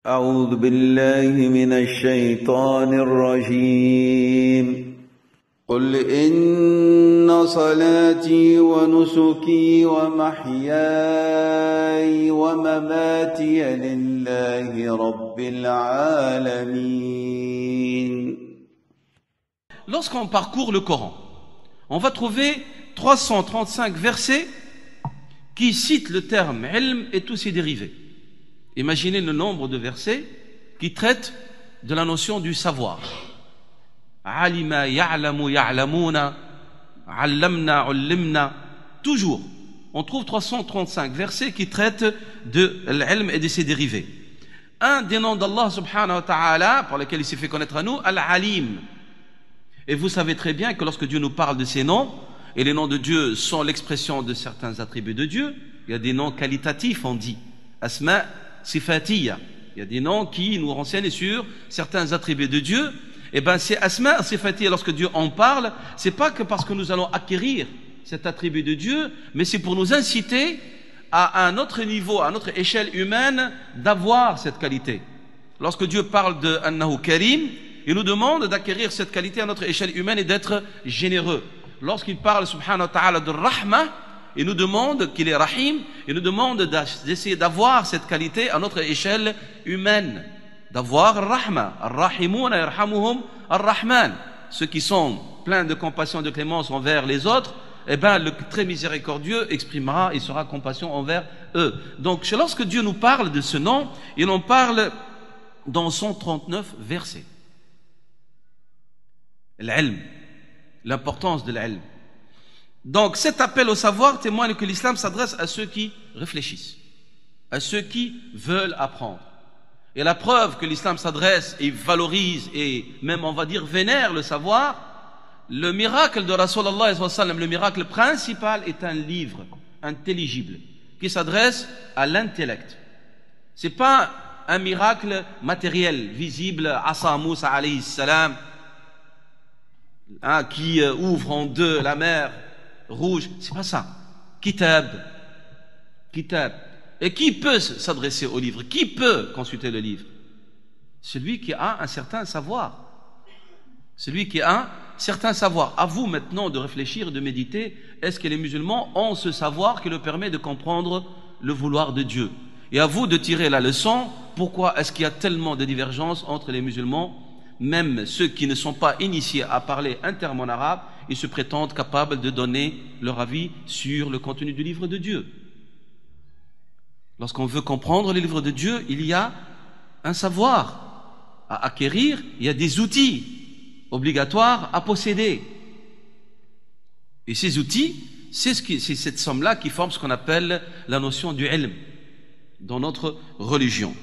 أعوذ بالله من الشيطان الرجيم قل إن صلاتي ونسكي ومحياي ومماتي لله رب العالمين. Lorsqu'on parcourt le Coran, on va trouver 335 versets qui citent le terme ilm et tous ses dérivés. Imaginez le nombre de versets qui traitent de la notion du savoir. Alima, ya'lamu, ya'lamuna, allamna, ullimna. Toujours, on trouve 335 versets qui traitent de l'ilm et de ses dérivés. Un des noms d'Allah subhanahu wa ta'ala, pour lequel il s'est fait connaître à nous, Al-Alim. Et vous savez très bien que lorsque Dieu nous parle de ces noms, et les noms de Dieu sont l'expression de certains attributs de Dieu, il y a des noms qualitatifs, on dit. Asma, Sifatiya. Il y a des noms qui nous renseignent sur certains attributs de Dieu. Et bien, c'est Asma, Sifatiya, lorsque Dieu en parle, c'est pas que parce que nous allons acquérir cet attribut de Dieu, mais c'est pour nous inciter à un autre niveau, à notre échelle humaine, d'avoir cette qualité. Lorsque Dieu parle de Annahu Karim, il nous demande d'acquérir cette qualité à notre échelle humaine et d'être généreux. Lorsqu'il parle, subhanahu wa ta'ala, de Rahma, il nous demande qu'il est Rahim, il nous demande d'essayer d'avoir cette qualité à notre échelle humaine, d'avoir Rahma. Ar-Rahimuna yarhamuhum Ar-Rahman. Ceux qui sont pleins de compassion et de clémence envers les autres, eh ben, le très miséricordieux exprimera et sera compassion envers eux. Donc, lorsque Dieu nous parle de ce nom, il en parle dans 139 versets. L'ilm, l'importance de l'ilm. Donc cet appel au savoir témoigne que l'islam s'adresse à ceux qui réfléchissent, à ceux qui veulent apprendre. Et la preuve que l'islam s'adresse et valorise et même on va dire vénère le savoir, le miracle de Rasulallah, le miracle principal est un livre intelligible qui s'adresse à l'intellect. C'est pas un miracle matériel, visible, Asa Moussa alayhi salam, qui ouvre en deux la mer rouge, c'est pas ça. Kitab. Et qui peut s'adresser au livre? Qui peut consulter le livre? Celui qui a un certain savoir. Celui qui a un certain savoir. À vous maintenant de réfléchir et de méditer, est-ce que les musulmans ont ce savoir qui leur permet de comprendre le vouloir de Dieu? Et à vous de tirer la leçon, pourquoi est-ce qu'il y a tellement de divergences entre les musulmans? Même ceux qui ne sont pas initiés à parler un terme en arabe, ils se prétendent capables de donner leur avis sur le contenu du livre de Dieu. Lorsqu'on veut comprendre le livre de Dieu, il y a un savoir à acquérir, il y a des outils obligatoires à posséder. Et ces outils, c'est cette somme-là qui forme ce qu'on appelle la notion du ilm dans notre religion.